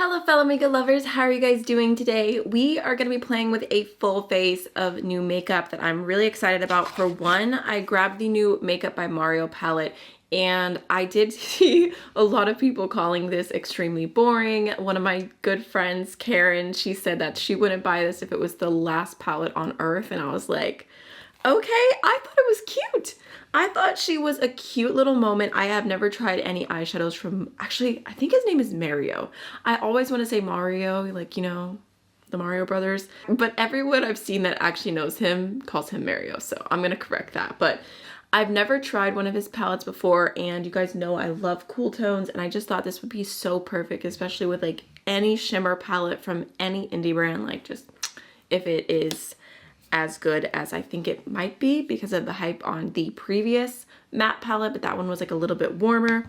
Hello fellow makeup lovers, how are you guys doing today? We are going to be playing with a full face of new makeup that I'm really excited about. For one, I grabbed the new Makeup by Mario palette and I did see a lot of people calling this extremely boring. One of my good friends, Karen, she said that she wouldn't buy this if it was the last palette on earth, and I was like, okay, I thought it was cute. I thought she was a cute little moment. I have never tried any eyeshadows from, actually, I think his name is Mario. I always want to say Mario, like, you know, the Mario brothers. But everyone I've seen that actually knows him calls him Mario, so I'm going to correct that. But I've never tried one of his palettes before, and you guys know I love cool tones, and I just thought this would be so perfect, especially with like any shimmer palette from any indie brand, like just if it is as good as I think it might be because of the hype on the previous matte palette, but that one was like a little bit warmer.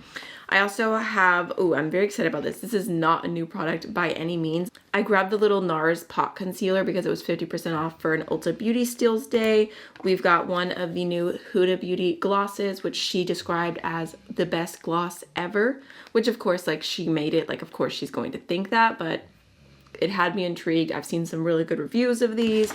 I also have, oh, I'm very excited about this. This is not a new product by any means. I grabbed the little NARS pot concealer because it was 50% off for an Ulta Beauty Steals Day. We've got one of the new Huda Beauty glosses, which she described as the best gloss ever, which of course, like, she made it, like, of course she's going to think that, but it had me intrigued. I've seen some really good reviews of these.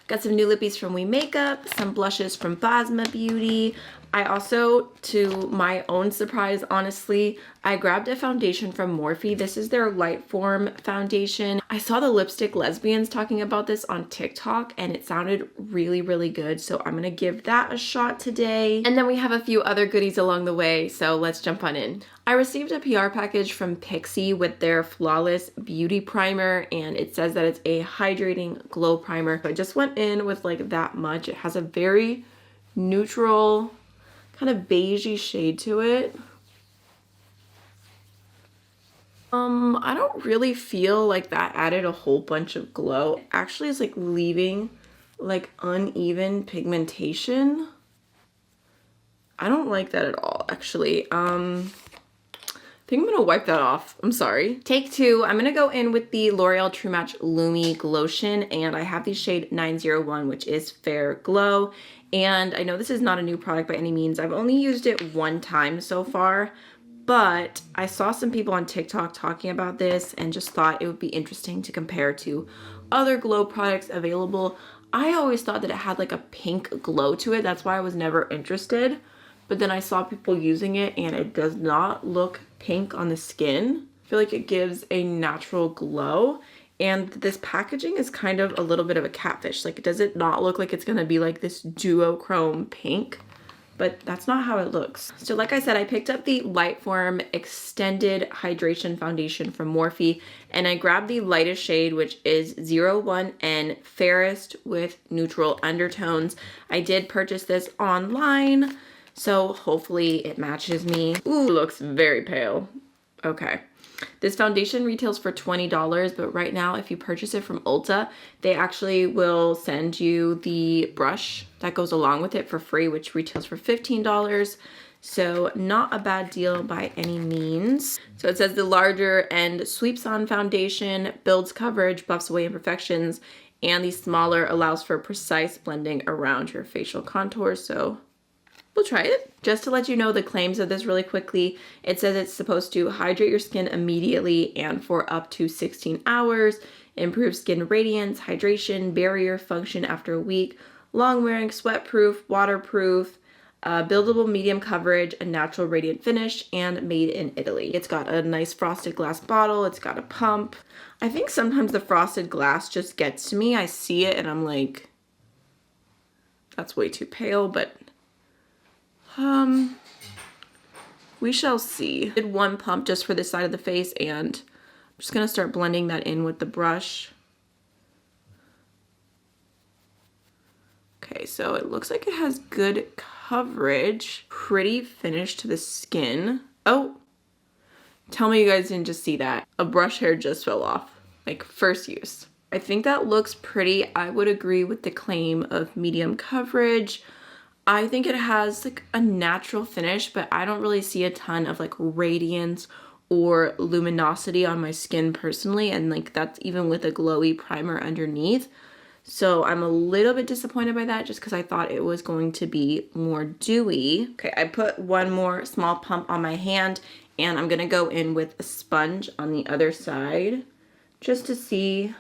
Got some new lippies from We Makeup, some blushes from Basma Beauty. I also, to my own surprise, honestly, I grabbed a foundation from Morphe. This is their Light Form foundation. I saw the Lipstick Lesbians talking about this on TikTok and it sounded really, really good. So I'm gonna give that a shot today. And then we have a few other goodies along the way, so let's jump on in. I received a PR package from Pixi with their Flawless Beauty Primer, and it says that it's a hydrating glow primer. I just went in with like that much. It has a very neutral, kind of beigey shade to it. I don't really feel like that added a whole bunch of glow. It actually is like leaving like uneven pigmentation. I don't like that at all, actually. I think I'm gonna wipe that off. I'm sorry. Take two. I'm gonna go in with the L'Oreal True Match Lumi Glotion, and I have the shade 901, which is Fair Glow. And I know this is not a new product by any means. I've only used it one time so far, but I saw some people on TikTok talking about this and just thought it would be interesting to compare to other glow products available. I always thought that it had like a pink glow to it. That's why I was never interested. But then I saw people using it and it does not look pink on the skin. I feel like it gives a natural glow. And this packaging is kind of a little bit of a catfish. Like, does it not look like it's gonna be like this duochrome pink? But that's not how it looks. So like I said, I picked up the Light Form Extended Hydration Foundation from Morphe, and I grabbed the lightest shade, which is 01N, fairest with neutral undertones. I did purchase this online, so hopefully it matches me. Ooh, looks very pale. Okay. This foundation retails for $20, but right now if you purchase it from Ulta, they actually will send you the brush that goes along with it for free, which retails for $15. So not a bad deal by any means. So it says the larger end sweeps on foundation, builds coverage, buffs away imperfections, and the smaller allows for precise blending around your facial contours. So we'll try it. Just to let you know the claims of this really quickly, it says it's supposed to hydrate your skin immediately and for up to 16 hours, improve skin radiance, hydration, barrier function after a week, long wearing, sweat proof, waterproof, buildable medium coverage, a natural radiant finish, and made in Italy. It's got a nice frosted glass bottle. It's got a pump. I think sometimes the frosted glass just gets to me. I see it and I'm like, that's way too pale, but we shall see. I did one pump just for this side of the face, and I'm just gonna start blending that in with the brush. Okay, so it looks like it has good coverage. Pretty finish to the skin. Oh, tell me you guys didn't just see that. A brush hair just fell off, like first use. I think that looks pretty. I would agree with the claim of medium coverage. I think it has like a natural finish, but I don't really see a ton of like radiance or luminosity on my skin personally, and like that's even with a glowy primer underneath. So I'm a little bit disappointed by that just because I thought it was going to be more dewy. Okay, I put one more small pump on my hand And I'm gonna go in with a sponge on the other side just to see.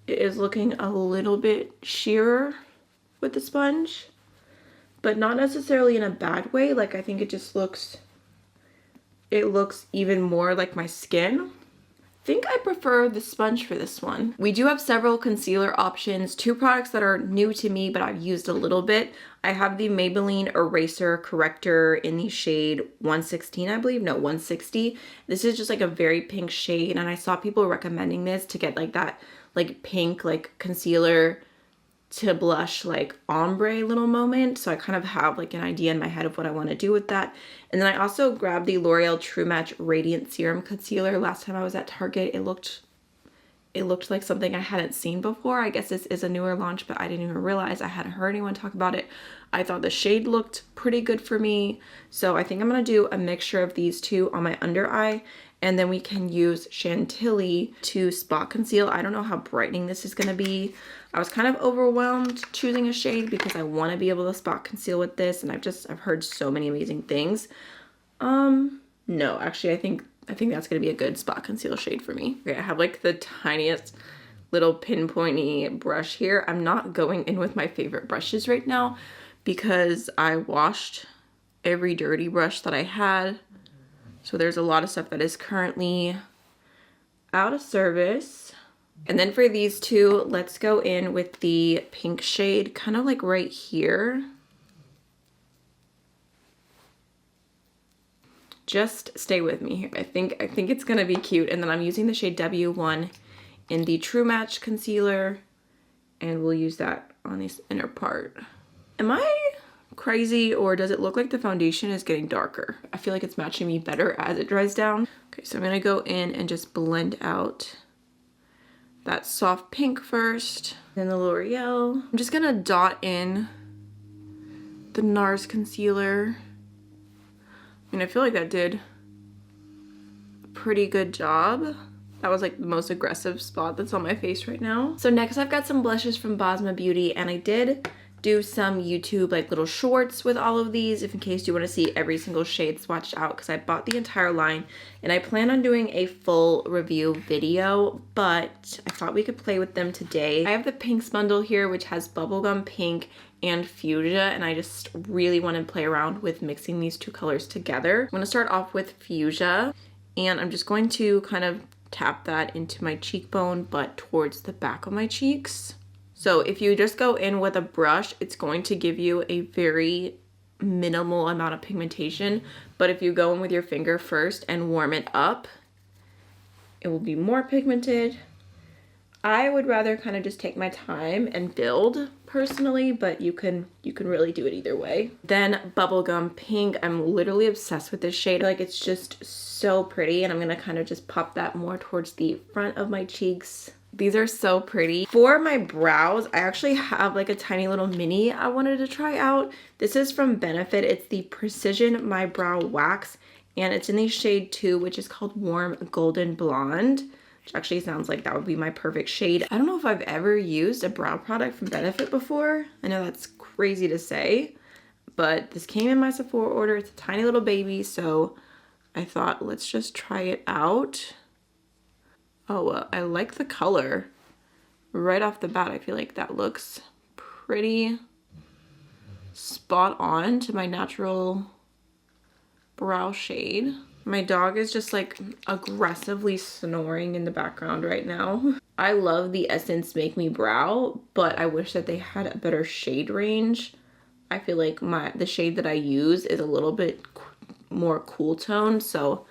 It is looking a little bit sheerer with the sponge, but not necessarily in a bad way. Like, I think it just looks, it looks even more like my skin. I think I prefer the sponge for this one. We do have several concealer options, 2 products that are new to me, but I've used a little bit. I have the Maybelline Eraser Corrector in the shade 116, I believe. No, 160. This is just like a very pink shade, and I saw people recommending this to get like that like pink like concealer to blush like ombre little moment. So I kind of have like an idea in my head of what I want to do with that. And then I also grabbed the L'Oreal True Match Radiant Serum Concealer. Last time I was at Target, it looked like something I hadn't seen before. I guess this is a newer launch, but I didn't even realize. I hadn't heard anyone talk about it. I thought the shade looked pretty good for me. So I think I'm going to do a mixture of these two on my under eye. And then we can use Chantilly to spot conceal. I don't know how brightening this is going to be. I was kind of overwhelmed choosing a shade because I want to be able to spot conceal with this. And I've heard so many amazing things. No, actually, I think that's going to be a good spot conceal shade for me. Okay, I have like the tiniest little pinpointy brush here. I'm not going in with my favorite brushes right now because I washed every dirty brush that I had. So there's a lot of stuff that is currently out of service. And then for these two, let's go in with the pink shade, kind of like right here. Just stay with me here. I think it's gonna be cute. And then I'm using the shade W1 in the True Match concealer, and we'll use that on this inner part. Am I crazy, or does it look like the foundation is getting darker? I feel like it's matching me better as it dries down. Okay, so I'm gonna go in and just blend out that soft pink first, then the L'Oreal. I'm just gonna dot in the NARS concealer. I mean, I feel like that did a pretty good job. That was like the most aggressive spot that's on my face right now. So next I've got some blushes from Bosma Beauty, and I did do some YouTube like little shorts with all of these, if in case you want to see every single shade swatched out, because I bought the entire line and I plan on doing a full review video, but I thought we could play with them today. I have the pinks bundle here, which has bubblegum pink and fuchsia, and I just really want to play around with mixing these two colors together. I'm going to start off with fuchsia, and I'm just going to kind of tap that into my cheekbone, but towards the back of my cheeks. So if you just go in with a brush, it's going to give you a very minimal amount of pigmentation. But if you go in with your finger first and warm it up, it will be more pigmented. I would rather kind of just take my time and build personally, but you can really do it either way. Then bubblegum pink, I'm literally obsessed with this shade. Like, it's just so pretty, and I'm gonna kind of just pop that more towards the front of my cheeks. These are so pretty. For my brows, I actually have like a tiny little mini I wanted to try out. This is from Benefit. It's the Precision My Brow Wax, and it's in the shade 2, which is called Warm Golden Blonde, which actually sounds like that would be my perfect shade. I don't know if I've ever used a brow product from Benefit before. I know that's crazy to say, but this came in my Sephora order. It's a tiny little baby, so I thought let's just try it out. Oh, I like the color. Right off the bat, I feel like that looks pretty spot on to my natural brow shade. My dog is just like aggressively snoring in the background right now. I love the Essence Make Me Brow, but I wish that they had a better shade range. I feel like the shade that I use is a little bit more cool tone, so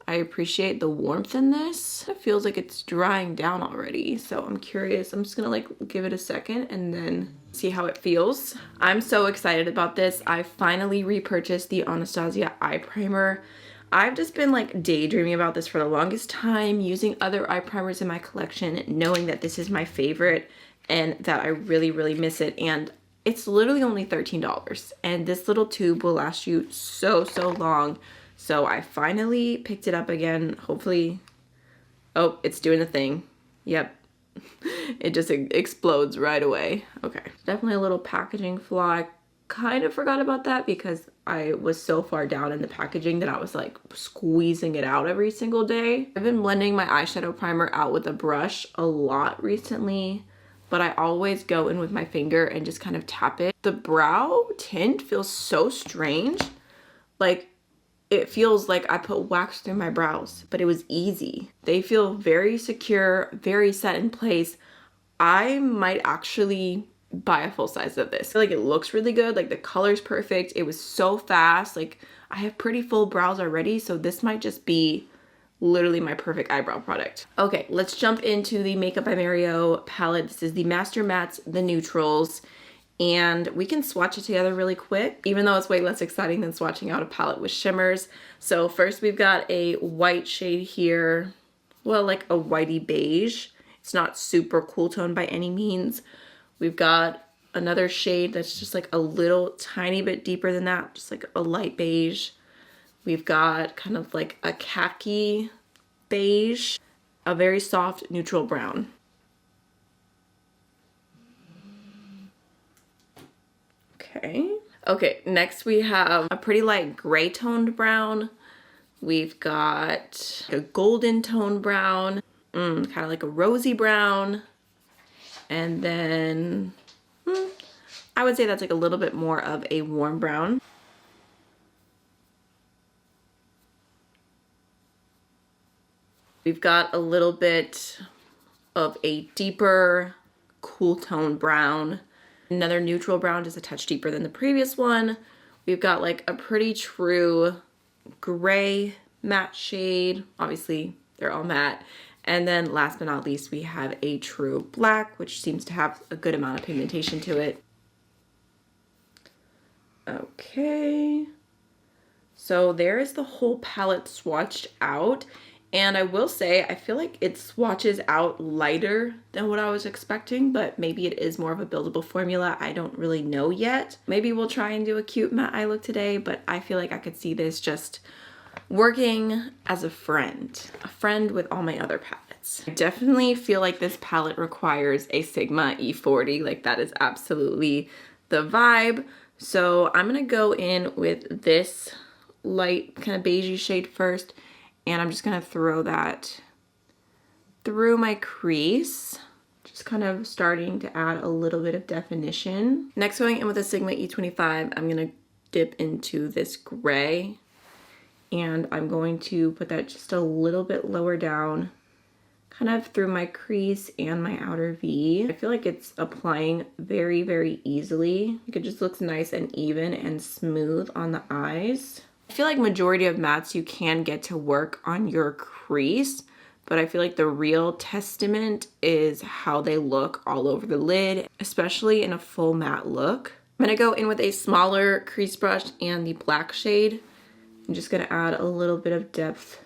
I appreciate the warmth in this. It feels like it's drying down already, so I'm curious. I'm just gonna like give it a second and then see how it feels. I'm so excited about this. I finally repurchased the Anastasia eye primer. I've just been like daydreaming about this for the longest time, using other eye primers in my collection, knowing that this is my favorite and that I really, really miss it. And it's literally only $13, and this little tube will last you so long. So I finally picked it up again. Hopefully, oh, it's doing the thing. Yep, it just explodes right away. Okay, definitely a little packaging flaw. I kind of forgot about that because I was so far down in the packaging that I was like squeezing it out every single day. I've been blending my eyeshadow primer out with a brush a lot recently, but I always go in with my finger and just kind of tap it. The brow tint feels so strange. Like, it feels like I put wax through my brows, but it was easy. They feel very secure, very set in place. I might actually buy a full size of this. I feel like it looks really good. Like, the color's perfect. It was so fast. Like, I have pretty full brows already, so this might just be literally my perfect eyebrow product. Okay, let's jump into the Makeup by Mario palette. This is the Master Mattes, the Neutrals, and we can swatch it together really quick, even though it's way less exciting than swatching out a palette with shimmers. So first we've got a white shade here, well, like a whitey beige. It's not super cool tone by any means. We've got another shade that's just like a little tiny bit deeper than that, just like a light beige. We've got kind of like a khaki beige, a very soft neutral brown. Okay, next we have a pretty light gray toned brown. We've got a golden toned brown, kind of like a rosy brown. And then I would say that's like a little bit more of a warm brown. We've got a little bit of a deeper cool tone brown. Another neutral brown, just a touch deeper than the previous one. We've got like a pretty true gray matte shade. Obviously, they're all matte. And then last but not least, we have a true black, which seems to have a good amount of pigmentation to it. Okay. So there is the whole palette swatched out. And I will say, I feel like it swatches out lighter than what I was expecting, but maybe it is more of a buildable formula. I don't really know yet. Maybe we'll try and do a cute matte eye look today, but I feel like I could see this just working as a friend with all my other palettes. I definitely feel like this palette requires a Sigma E40. Like, that is absolutely the vibe. So I'm gonna go in with this light kind of beigey shade first. And I'm just gonna throw that through my crease, just kind of starting to add a little bit of definition. Next, going in with a Sigma E25, I'm gonna dip into this gray, and I'm going to put that just a little bit lower down, kind of through my crease and my outer V. I feel like it's applying very, very easily. It just looks nice and even and smooth on the eyes. I feel like majority of mattes you can get to work on your crease, but I feel like the real testament is how they look all over the lid, especially in a full matte look. I'm gonna go in with a smaller crease brush and the black shade. I'm just gonna add a little bit of depth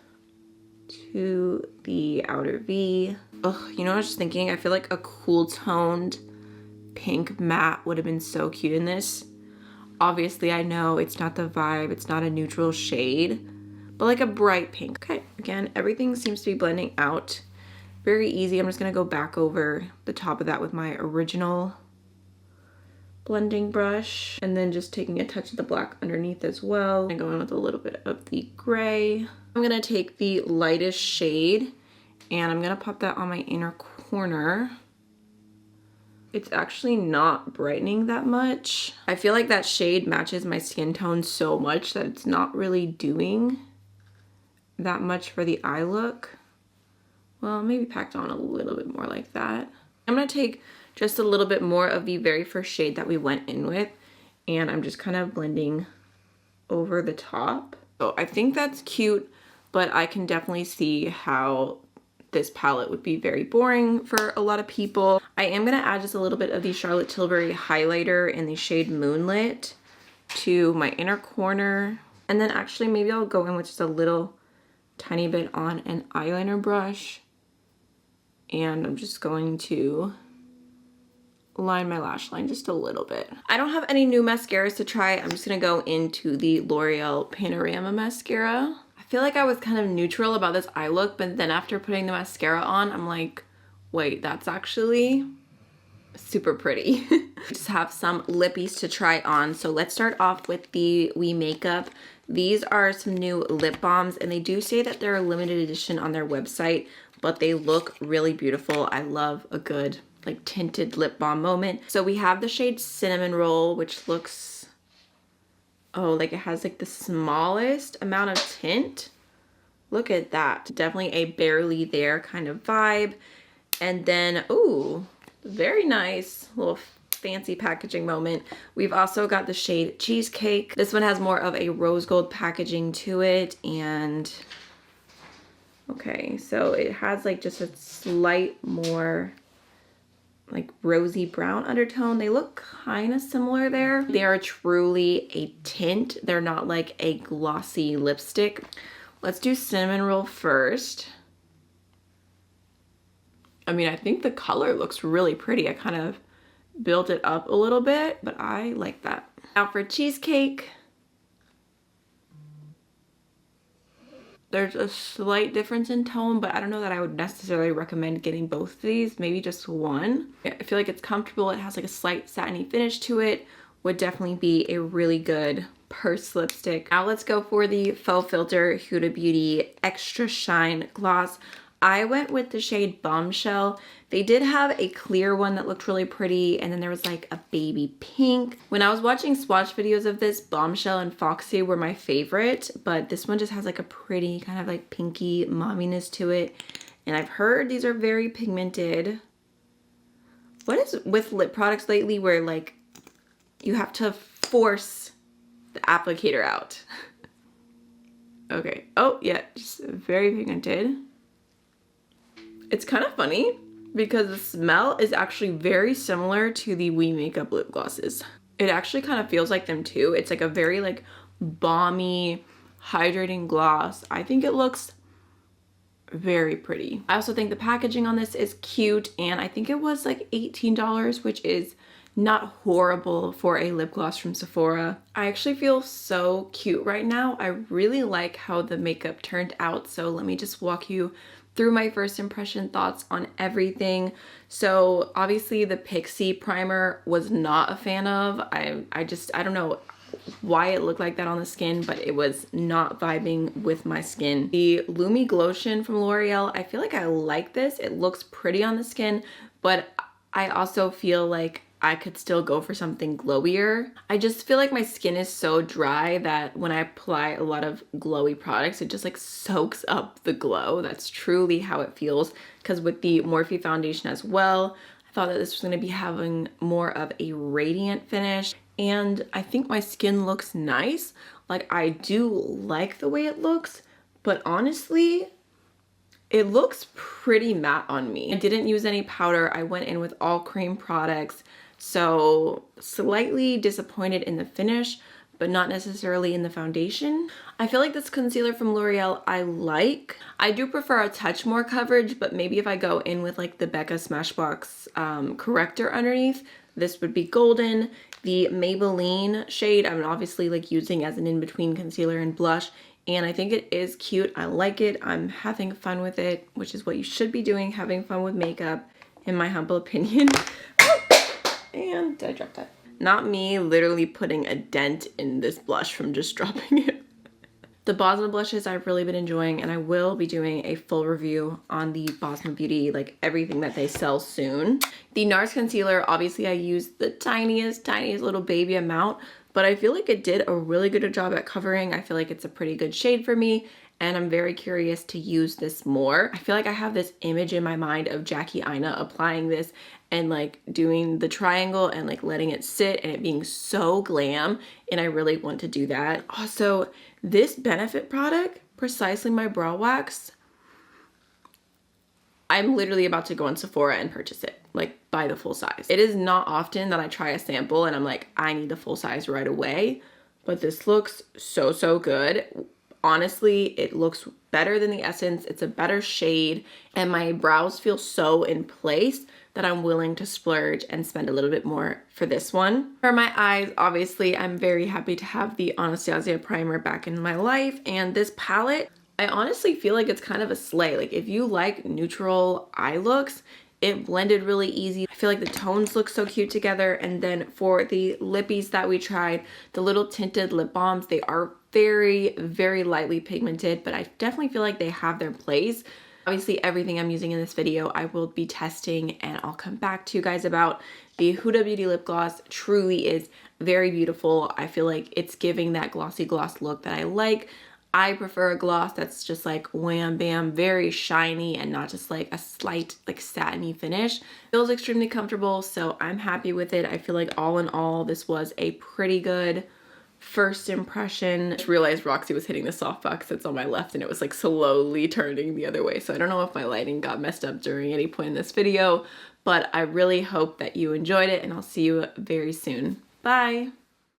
to the outer V. Ugh, you know what I was just thinking? I feel like a cool toned pink matte would have been so cute in this. Obviously, I know it's not the vibe, it's not a neutral shade, but like a bright pink. Okay, again, everything seems to be blending out very easy. I'm just gonna go back over the top of that with my original blending brush, and then just taking a touch of the black underneath as well. And going with a little bit of the gray. I'm gonna take the lightest shade, and I'm gonna pop that on my inner corner. It's actually not brightening that much. I feel like that shade matches my skin tone so much that it's not really doing that much for the eye look. Well, maybe packed on a little bit more like that. I'm gonna take just a little bit more of the very first shade that we went in with, and I'm just kind of blending over the top. So I think that's cute, but I can definitely see how this palette would be very boring for a lot of people. I am gonna add just a little bit of the Charlotte Tilbury highlighter in the shade Moonlit to my inner corner. And then actually maybe I'll go in with just a little tiny bit on an eyeliner brush. And I'm just going to line my lash line just a little bit. I don't have any new mascaras to try. I'm just gonna go into the L'Oreal Panorama Mascara. I feel like I was kind of neutral about this eye look, but then after putting the mascara on, I'm like, wait, that's actually super pretty. Just have some lippies to try on. So let's start off with the We Makeup. These are some new lip balms, and they do say that they're a limited edition on their website, but they look really beautiful. I love a good like tinted lip balm moment. So we have the shade Cinnamon Roll, which looks, oh, like it has like the smallest amount of tint. Look at that. Definitely a barely there kind of vibe. And then, ooh, very nice little fancy packaging moment. We've also got the shade Cheesecake. This one has more of a rose gold packaging to it. And okay, so it has like just a slight more like rosy brown undertone. They look kind of similar there. They are truly a tint. They're not like a glossy lipstick. Let's do Cinnamon Roll first. I mean, I think the color looks really pretty. I kind of built it up a little bit, but I like that. Now for Cheesecake, there's a slight difference in tone, but I don't know that I would necessarily recommend getting both of these, maybe just one. I feel like it's comfortable. It has like a slight satiny finish to it. Would definitely be a really good purse lipstick. Now let's go for the Faux Filter Huda Beauty Extra Shine Gloss. I went with the shade Bombshell. They did have a clear one that looked really pretty, and then there was like a baby pink. When I was watching swatch videos of this, Bombshell and Foxy were my favorite, but this one just has like a pretty kind of like pinky momminess to it. And I've heard these are very pigmented. What is with lip products lately where like you have to force the applicator out? Okay. Oh yeah, just very pigmented. It's kind of funny because the smell is actually very similar to the We Makeup lip glosses. It actually kind of feels like them too. It's like a very like balmy, hydrating gloss. I think it looks very pretty. I also think the packaging on this is cute, and I think it was like $18, which is not horrible for a lip gloss from Sephora. I actually feel so cute right now. I really like how the makeup turned out. So let me just walk you through my first impression thoughts on everything. So obviously the Pixie primer was not a fan of. I don't know why it looked like that on the skin, but it was not vibing with my skin. The Lumi Glotion from L'Oreal, I feel like I like this. It looks pretty on the skin, but I also feel like I could still go for something glowier. I just feel like my skin is so dry that when I apply a lot of glowy products, it just like soaks up the glow. That's truly how it feels. Because with the Morphe foundation as well, I thought that this was going to be having more of a radiant finish. And I think my skin looks nice. Like I do like the way it looks, but honestly, it looks pretty matte on me. I didn't use any powder. I went in with all cream products. So slightly disappointed in the finish, but not necessarily in the foundation. I feel like this concealer from L'Oreal I like. I do prefer a touch more coverage, but maybe if I go in with like the Becca Smashbox corrector underneath, this would be golden. The Maybelline shade I'm obviously like using as an in-between concealer and blush, and I think it is cute. I like it. I'm having fun with it, which is what you should be doing, having fun with makeup, in my humble opinion. And I dropped that. Not me literally putting a dent in this blush from just dropping it. The Bosma blushes I've really been enjoying, and I will be doing a full review on the Bosma Beauty, like everything that they sell soon. The NARS concealer, obviously I used the tiniest little baby amount, but I feel like it did a really good job at covering. I feel like it's a pretty good shade for me, and I'm very curious to use this more. I feel like I have this image in my mind of Jackie Aina applying this and like doing the triangle and like letting it sit and it being so glam, and I really want to do that. Also, this Benefit product, Precisely My Brow Wax, I'm literally about to go on Sephora and purchase it, like buy the full size. It is not often that I try a sample and I'm like, I need the full size right away, but this looks so good. Honestly, it looks better than the Essence. It's a better shade, and my brows feel so in place that I'm willing to splurge and spend a little bit more for this one. For my eyes, obviously, I'm very happy to have the Anastasia primer back in my life, and this palette, I honestly feel like it's kind of a slay. Like if you like neutral eye looks, It blended really easy. I feel like the tones look so cute together. And then for the lippies that we tried, the little tinted lip balms, they are very, very lightly pigmented, but I definitely feel like they have their place. Obviously, everything I'm using in this video, I will be testing and I'll come back to you guys about. The Huda Beauty lip gloss truly is very beautiful. I feel like it's giving that glossy gloss look that I like. I prefer a gloss that's just like wham bam, very shiny and not just like a slight like satiny finish. Feels extremely comfortable, so I'm happy with it. I feel like all in all, this was a pretty good first impression. I just realized Roxy was hitting the softbox that's on my left and it was like slowly turning the other way. So I don't know if my lighting got messed up during any point in this video, but I really hope that you enjoyed it and I'll see you very soon. Bye.